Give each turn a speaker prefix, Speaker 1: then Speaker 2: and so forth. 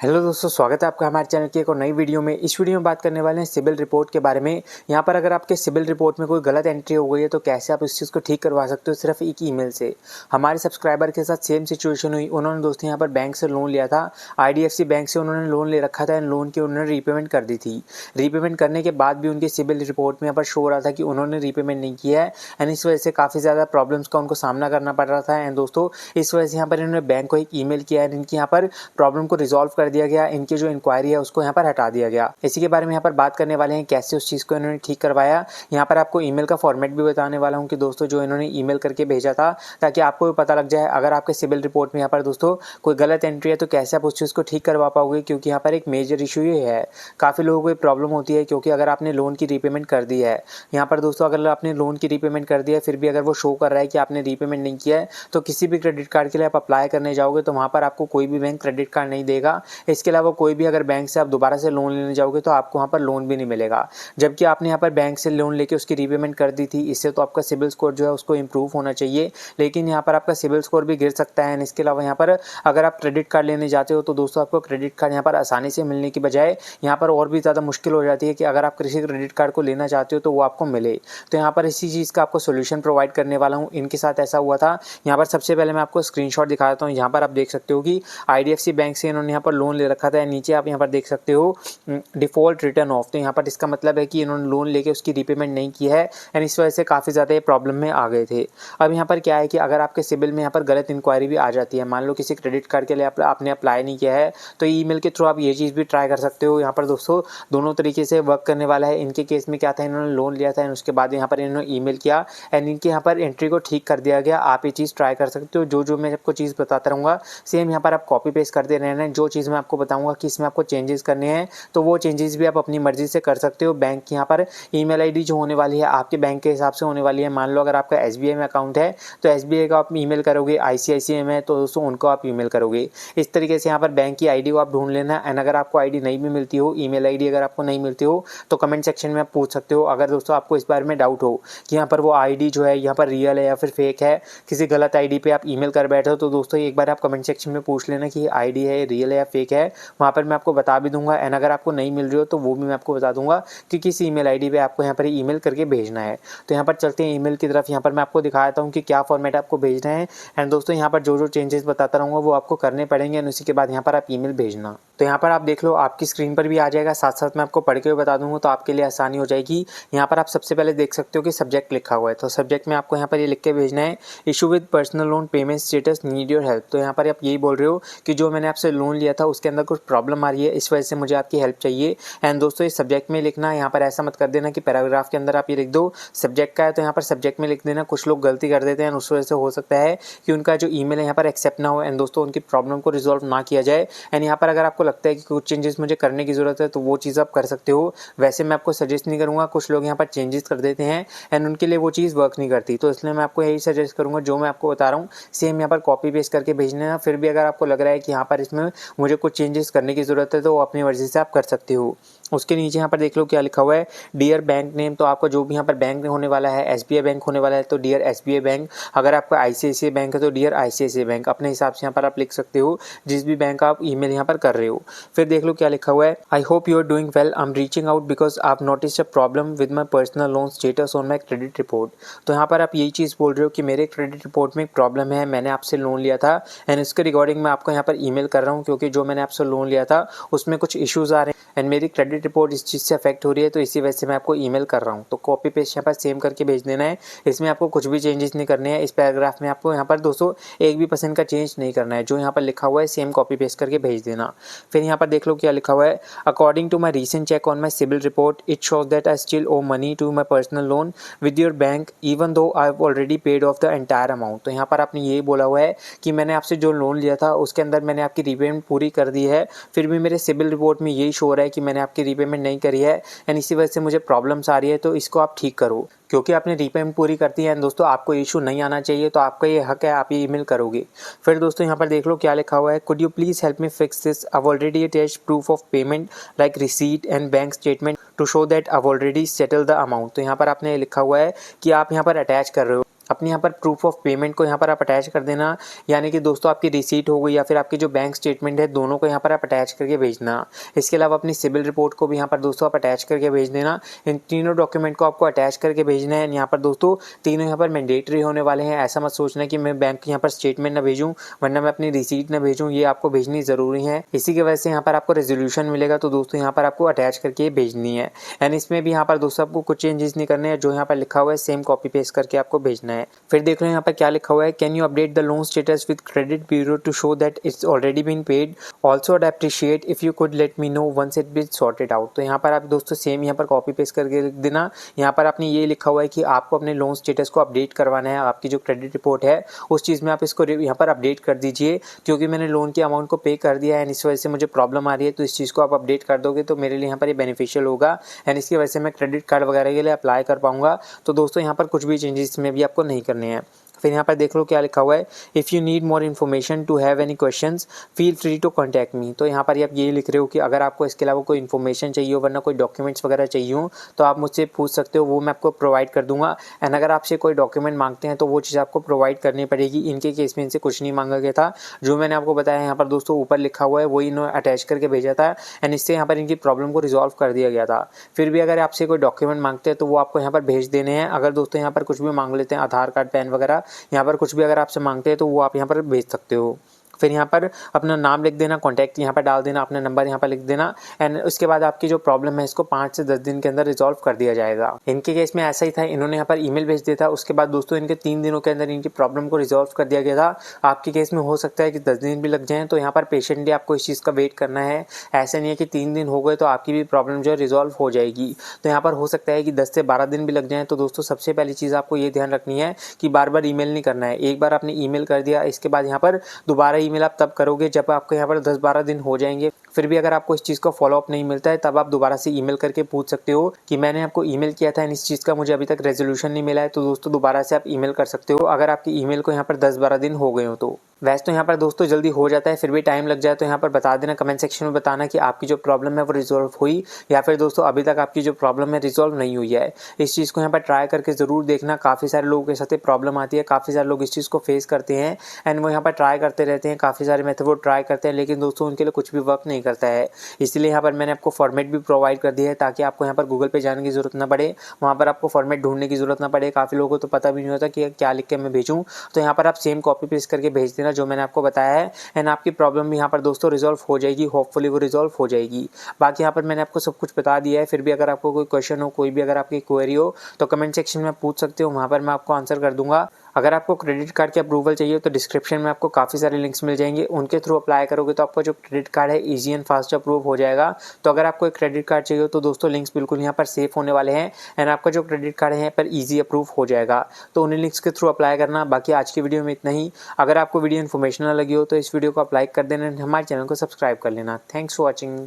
Speaker 1: Hello दोस्तों, स्वागत है आपका हमारे चैनल की एक और नई वीडियो में। इस वीडियो में बात करने वाले हैं सिबिल रिपोर्ट के बारे में। यहाँ पर अगर आपके सिबिल रिपोर्ट में कोई गलत एंट्री हो गई है तो कैसे आप इस चीज़ को ठीक करवा सकते हो सिर्फ एक ईमेल से। हमारे सब्सक्राइबर के साथ सेम सिचुएशन हुई। उन्होंने दोस्तों यहाँ पर बैंक से लोन लिया था, IDFC बैंक से उन्होंने लोन ले रखा था। लोन की उन्होंने रीपेमेंट कर दी थी। रीपेमेंट करने के बाद भी उनके सिबिल रिपोर्ट में यहाँ पर शो हो रहा था कि उन्होंने रीपेमेंट नहीं किया है एंड इस वजह से काफ़ी ज़्यादा प्रॉब्लम्स का उनको सामना करना पड़ रहा था। एंड दोस्तों इस वजह से यहाँ पर इन्होंने बैंक को एक ईमेल किया है। इनकी यहाँ पर प्रॉब्लम को रिजॉल्व कर दिया गया। इनकी जो इंक्वायरी है उसको यहाँ पर हटा दिया गया। इसी के बारे में यहाँ पर बात करने वाले हैं कैसे उस चीज़ को इन्होंने ठीक करवाया। यहाँ पर आपको ईमेल का फॉर्मेट भी बताने वाला हूँ कि दोस्तों जो इन्होंने ईमेल करके भेजा था, ताकि आपको भी पता लग जाए अगर आपके सिबिल रिपोर्ट में यहाँ पर दोस्तों कोई गलत एंट्री है तो कैसे आप उस चीज़ को ठीक करवा पाओगे। क्योंकि यहाँ पर एक मेजर इशू ये है, काफ़ी लोगों को प्रॉब्लम होती है। क्योंकि अगर आपने लोन की रीपेमेंट कर दी है, यहाँ पर दोस्तों अगर आपने लोन की रीपेमेंट कर दिया है फिर भी अगर वो शो कर रहा है कि आपने रीपेमेंट नहीं किया है, तो किसी भी क्रेडिट कार्ड के लिए आप अप्लाई करने जाओगे तो वहाँ पर आपको कोई भी बैंक क्रेडिट कार्ड नहीं देगा। इसके अलावा कोई भी अगर बैंक से आप दोबारा से लोन लेने जाओगे तो आपको वहाँ पर लोन भी नहीं मिलेगा। जबकि आपने यहाँ पर बैंक से लोन लेके उसकी रीपेमेंट कर दी थी, इससे तो आपका सिबिल स्कोर जो है उसको इम्प्रूव होना चाहिए, लेकिन यहाँ पर आपका सिबिल स्कोर भी गिर सकता है। इसके अलावा यहाँ पर अगर आप क्रेडिट कार्ड लेने जाते हो तो दोस्तों आपको क्रेडिट कार्ड यहाँ पर आसानी से मिलने की बजाय यहाँ पर और भी ज़्यादा मुश्किल हो जाती है कि अगर आप किसी क्रेडिट कार्ड को लेना चाहते हो तो वो आपको मिले। तो यहाँ पर इसी चीज़ का आपको सोल्यूशन प्रोवाइड करने वाला हूँ। इनके साथ ऐसा हुआ था। यहाँ पर सबसे पहले मैं आपको स्क्रीनशॉट दिखा देता हूँ। यहाँ पर आप देख सकते हो कि IDFC बैंक से इन्होंने यहाँ पर लोन ले रखा था। नीचे आप यहाँ पर देख सकते हो डिफ़ॉल्ट रिटर्न ऑफ। तो यहाँ पर इसका मतलब है कि इन्होंने लोन लेके उसकी रीपेमेंट नहीं की है एंड इस वजह से काफ़ी ज़्यादा ये प्रॉब्लम में आ गए थे। अब यहाँ पर क्या है कि अगर आपके सिबिल में यहाँ पर गलत इंक्वायरी भी आ जाती है, मान लो किसी क्रेडिट कार्ड के लिए आपने अप्लाई नहीं किया है, तो ईमेल के थ्रू आप ये चीज़ भी ट्राई कर सकते हो। यहाँ पर दोस्तों दोनों तरीके से वर्क करने वाला है। इनके केस में क्या था, इन्होंने लोन लिया था एंड उसके बाद यहाँ पर इन्होंने ईमेल किया एंड इनके यहाँ पर एंट्री को ठीक कर दिया गया। आप ये चीज़ ट्राई कर सकते हो। जो मैं आपको चीज़ बताता रहूँगा सेम यहाँ पर आप कॉपी पेस्ट करते रहना है। जो चीज़ मैं आपको बताऊँगा कि इसमें आपको चेंजेस करने हैं तो वो चेंजेस भी आप अपनी मर्जी से कर सकते हो। बैंक की यहाँ पर ईमेल आईडी जो होने वाली है आपके बैंक के हिसाब से होने वाली है। मान लो अगर आपका SBI में अकाउंट है तो SBI का आप ईमेल करोगे, ICICI में तो दोस्तों उनको आप ईमेल करोगे। इस तरीके से यहाँ पर बैंक की आईडी को आप ढूंढ लेना। एंड अगर आपको आईडी नहीं भी मिलती हो, ईमेल आईडी अगर आपको नहीं मिलती हो तो कमेंट सेक्शन में आप पूछ सकते हो। अगर दोस्तों आपको इस बारे में डाउट हो कि यहाँ पर वो आईडी जो है यहाँ पर रियल है या फिर फेक है, किसी गलत आईडी पे आप ईमेल कर बैठे हो, तो दोस्तों एक बार आप कमेंट सेक्शन में पूछ लेना कि आईडी है रियल है या फेक है। वहाँ पर मैं आपको बता भी दूंगा। एंड अगर आपको नहीं मिल रही हो तो वो भी मैं आपको बता दूंगा कि किस ईमेल आईडी पे आपको यहाँ पर ईमेल करके भेजना है। तो यहाँ पर चलते हैं ईमेल की तरफ। यहाँ पर मैं आपको दिखा देता हूँ कि क्या फॉर्मेट आपको भेजना है। एंड दोस्तों यहाँ पर जो चेंजेस बताता रहूँगा वो आपको करने पड़ेंगे एंड उसी के बाद यहाँ पर आप ईमेल भेजना। तो यहाँ पर आप देख लो, आपकी स्क्रीन पर भी आ जाएगा, साथ साथ मैं आपको पढ़ के बता दूंगा तो आपके लिए आसानी हो जाएगी। यहाँ पर आप सबसे पहले देख सकते हो कि सब्जेक्ट लिखा हुआ है। तो सब्जेक्ट में आपको यहाँ पर ये लिख के भेजना है, issue with personal loan payment status need your help. तो यहाँ पर आप यही बोल रहे हो कि जो मैंने आपसे लोन लिया था उसके अंदर कुछ प्रॉब्लम आ रही है, इस वजह से मुझे आपकी हेल्प चाहिए। एंड दोस्तों इस सब्जेक्ट में लिखना है। यहाँ पर ऐसा मत कर देना कि पैराग्राफ के अंदर आप ये लिख दो सब्जेक्ट का है तो यहाँ पर सब्जेक्ट में लिख देना। कुछ लोग गलती कर देते हैं, उस वजह से हो सकता है कि उनका जो ईमेल है यहाँ पर एक्सेप्ट ना हो एंड दोस्तों उनकी प्रॉब्लम को रिजॉल्व ना किया जाए। एंड यहाँ पर अगर आपको लगता है कि कुछ चेंजेस मुझे करने की ज़रूरत है तो वो चीज़ आप कर सकते हो। वैसे मैं आपको सजेस्ट नहीं करूँगा, कुछ लोग यहाँ पर चेंजेस कर देते हैं एंड उनके लिए वो चीज़ वर्क नहीं करती। तो इसलिए मैं आपको यही सजेस्ट करूँगा, जो मैं आपको बता रहा हूँ सेम यहाँ पर कॉपी पेस्ट करके भेजना है। फिर भी अगर आपको लग रहा है कि यहाँ पर इसमें मुझे कुछ चेंजेस करने की ज़रूरत है तो वो अपनी मर्जी से आप कर सकते हो। उसके नीचे यहाँ पर देख लो क्या लिखा हुआ है, डियर बैंक नेम। तो आपका जो भी यहाँ पर बैंक होने वाला है, SBI बैंक होने वाला है तो डियर SBI बैंक। अगर आपका ICICI बैंक है तो डियर ICICI बैंक। अपने हिसाब से यहाँ पर आप लिख सकते हो जिस भी बैंक आप ईमेल यहाँ पर कर रहे हो। फिर देख लो क्या लिखा हुआ है, I hope you are doing well, I am reaching out because I have noticed a problem with my personal loan status on my credit report. तो यहाँ पर आप यही चीज़ बोल रहे हो कि मेरे क्रेडिट रिपोर्ट में एक प्रॉब्लम है, मैंने आपसे लोन लिया था एंड इसके रिगार्डिंग मैं आपको यहाँ पर ईमेल कर रहा हूँ क्योंकि जो मैंने आपसे लोन लिया था उसमें कुछ इश्यूज़ आ रहे हैं एंड मेरी क्रेडिट रिपोर्ट इस चीज़ से अफेक्ट हो रही है, तो इसी वजह से मैं आपको ईमेल कर रहा हूँ। तो कॉपी पेस्ट यहाँ पर सेम करके भेज देना है। इसमें आपको कुछ भी चेंजेस नहीं करने हैं। इस पैराग्राफ में आपको यहाँ पर दोस्तों 1% का चेंज नहीं करना है। जो यहाँ पर लिखा हुआ है सेम कॉपी पेस्ट करके भेज देना। फिर यहाँ पर देख लो क्या लिखा हुआ है, according to my recent check on my CIBIL report it shows that I still owe money to my personal loan with your bank even though I have already paid off the entire amount. तो यहाँ पर आपने ये बोला हुआ है कि मैंने आपसे जो लोन लिया था उसके अंदर मैंने आपकी रीपेमेंट पूरी कर दी है, फिर भी मेरे सिबिल रिपोर्ट में यही शो हो रहा है कि मैंने आपकी रीपेमेंट नहीं करी है एंड इसी वजह से मुझे प्रॉब्लम्स आ रही है। तो इसको आप ठीक करो क्योंकि आपने रीपेमेंट पूरी करती है एंड दोस्तों आपको इशू नहीं आना चाहिए, तो आपका ये हक है, आप ये ईमेल करोगे। फिर दोस्तों यहाँ पर देख लो क्या लिखा हुआ है, could you please help me fix this, I have already attached proof of payment like receipt and bank statement to show that I have already settle the amount. तो यहाँ पर आपने लिखा हुआ है कि आप यहाँ पर अटैच कर रहे हो अपनी यहाँ पर प्रूफ ऑफ पेमेंट को यहाँ पर आप अटैच कर देना, यानी कि दोस्तों आपकी रिसीट हो गई या फिर आपकी जो बैंक स्टेटमेंट है, दोनों को यहाँ पर आप अटैच करके भेजना। इसके अलावा अपनी सिबिल रिपोर्ट को भी यहाँ पर दोस्तों आप अटैच करके भेज देना। इन तीनों डॉक्यूमेंट को आपको अटैच करके भेजना है। यहाँ पर दोस्तों तीनों यहाँ पर मैंडेटरी होने वाले हैं। ऐसा मत सोचना कि मैं बैंक यहाँ पर स्टेटमेंट न भेजूँ वरना मैं अपनी रिसीट न भेजूँ, ये आपको भेजनी ज़रूरी है। इसी की वजह से यहाँ पर आपको रेजोल्यूशन मिलेगा, तो दोस्तों यहाँ पर आपको अटैच करके भेजनी है। एंड इसमें भी यहाँ पर दोस्तों आपको कुछ चेंजेस नहीं करने हैं, जो यहाँ पर लिखा हुआ है सेम कॉपी पेस्ट करके आपको भेजना है। फिर देख लो यहाँ पर क्या लिखा हुआ है, can you update the loan status with credit bureau to show that it's already been paid, also I appreciate if you could let me know once it be sorted out. तो यहाँ पर आप दोस्तों सेम यहाँ पर copy paste करके लिख देना। यहाँ पर आपने ये लिखा हुआ है कि आपको अपने लोन स्टेटस को अपडेट करवाना है, आपकी जो क्रेडिट रिपोर्ट है उस चीज़ में आप इसको यहाँ पर अपडेट कर दीजिए, क्योंकि मैंने लोन की अमाउंट को पे कर दिया है एंड इस वजह से मुझे प्रॉब्लम आ रही है। तो इस चीज़ को आप अपडेट कर दोगे तो मेरे लिए यहाँ पर ये बेनिफिशियल होगा एंड इसकी वजह से मैं क्रेडिट कार्ड वगैरह के लिए अप्लाई कर पाऊंगा। तो दोस्तों यहाँ पर कुछ भी चेंजेस में भी आपको नहीं करने हैं। फिर यहाँ पर देख लो क्या लिखा हुआ है, if you need more information to have any questions feel free to contact me. तो यहाँ पर आप ये लिख रहे हो कि अगर आपको इसके अलावा कोई इन्फॉर्मेशन चाहिए हो वरना कोई डॉक्यूमेंट्स वगैरह चाहिए हो तो आप मुझसे पूछ सकते हो, वो मैं आपको प्रोवाइड कर दूंगा। एंड अगर आपसे कोई डॉक्यूमेंट मांगते हैं तो वो चीज़ आपको प्रोवाइड करनी पड़ेगी। इनके केस में इनसे कुछ नहीं मांगा गया था, जो मैंने आपको बताया यहाँ पर दोस्तों ऊपर लिखा हुआ है वही इन्होंने अटैच करके भेजा था एंड इससे यहाँ पर इनकी प्रॉब्लम को रिजॉल्व कर दिया गया था। फिर भी अगर आपसे कोई डॉक्यूमेंट मांगते हैं तो वो आपको यहाँ पर भेज देने हैं। अगर दोस्तों यहाँ पर कुछ भी मांग लेते हैं, आधार कार्ड, पैन वगैरह, यहाँ पर कुछ भी अगर आपसे मांगते हैं तो वो आप यहाँ पर भेज सकते हो। फिर यहाँ पर अपना नाम लिख देना, कॉन्टैक्ट यहाँ पर डाल देना, अपना नंबर यहाँ पर लिख देना एंड उसके बाद आपकी जो प्रॉब्लम है इसको 5 से 10 दिन के अंदर रिजॉल्व कर दिया जाएगा। इनके केस में ऐसा ही था, इन्होंने यहाँ पर ईमेल भेज दिया था, उसके बाद दोस्तों इनके 3 दिनों के अंदर इनकी प्रॉब्लम को रिजॉल्व कर दिया गया था। आपके केस में हो सकता है कि 10 दिन भी लग जाएँ, तो यहाँ पर पेशेंटली आपको इस चीज़ का वेट करना है। ऐसा नहीं है कि 3 दिन हो गए तो आपकी भी प्रॉब्लम जो है रिजॉल्व हो जाएगी। तो यहाँ पर हो सकता है कि 10 से 12 दिन भी लग जाएँ। तो दोस्तों सबसे पहली चीज़ आपको ये ध्यान रखनी है कि बार बार ईमेल नहीं करना है। एक बार आपने ईमेल कर दिया, इसके बाद यहाँ पर दोबारा ईमेल आप तब करोगे जब आपको यहाँ पर 10-12 दिन हो जाएंगे। फिर भी अगर आपको इस चीज़ का फॉलोअप नहीं मिलता है तब आप दोबारा से ईमेल करके पूछ सकते हो कि मैंने आपको ईमेल किया था एंड इस चीज़ का मुझे अभी तक रेजोल्यूशन नहीं मिला है। तो दोस्तों दोबारा से आप ईमेल कर सकते हो अगर आपकी ईमेल को यहाँ पर 10-12 दिन हो गए हो तो। वैसे तो यहाँ पर दोस्तों जल्दी हो जाता है, फिर भी टाइम लग जाए तो यहाँ पर बता देना, कमेंट सेक्शन में बताना कि आपकी जो प्रॉब्लम है वो रिजॉल्व हुई या फिर दोस्तों अभी तक आपकी जो प्रॉब्लम है रिजॉल्व नहीं हुई है। इस चीज़ को यहाँ पर ट्राई करके ज़रूर देखना। काफ़ी सारे लोगों के साथ प्रॉब्लम आती है, काफ़ी सारे लोग इस चीज़ को फेस करते हैं एंड वो यहाँ पर ट्राई करते रहते हैं, काफ़ी सारे मेथड वो ट्राई करते हैं, लेकिन दोस्तों उनके लिए कुछ भी वर्क नहीं करता है। इसलिए यहाँ पर मैंने आपको फॉर्मेट भी प्रोवाइड कर दिया है ताकि आपको यहाँ पर गूगल पे जाने की ज़रूरत ना पड़े, वहाँ पर आपको फॉर्मेट ढूंढने की ज़रूरत ना पड़े। काफ़ी लोगों को तो पता भी नहीं होता कि क्या लिख के मैं भेजूँ। तो यहाँ पर आप सेम कॉपी पेस्ट करके भेज देना जो मैंने आपको बताया है एंड आपकी प्रॉब्लम भी यहाँ पर दोस्तों रिजॉल्व हो जाएगी। होपफुली वो रिजॉल्व हो जाएगी। बाकी यहाँ पर मैंने आपको सब कुछ बता दिया है। फिर भी अगर आपको कोई क्वेश्चन हो, कोई भी अगर आपकी क्वेरी हो तो कमेंट सेक्शन में पूछ सकते हो, वहाँ पर मैं आपको आंसर कर दूंगा। अगर आपको क्रेडिट कार्ड की अप्रूवल चाहिए तो डिस्क्रिप्शन में आपको काफ़ी सारे लिंक्स मिल जाएंगे, उनके थ्रू अप्लाई करोगे तो आपका जो क्रेडिट कार्ड है ईजी एंड फास्ट अप्रूव हो जाएगा। तो अगर आपको एक क्रेडिट कार्ड चाहिए तो दोस्तों लिंक्स बिल्कुल यहाँ पर सेफ होने वाले हैं एंड आपका जो क्रेडिट कार्ड है यहाँ पर ईजी अप्रूव हो जाएगा। तो उन्हीं लिंक्स के थ्रू अप्लाई करना। बाकी आज की वीडियो में इतना ही। अगर आपको वीडियो इन्फॉर्मेशनल लगी हो तो इस वीडियो को आप लाइक कर देना, हमारे चैनल को सब्सक्राइब कर लेना। Thanks for watching.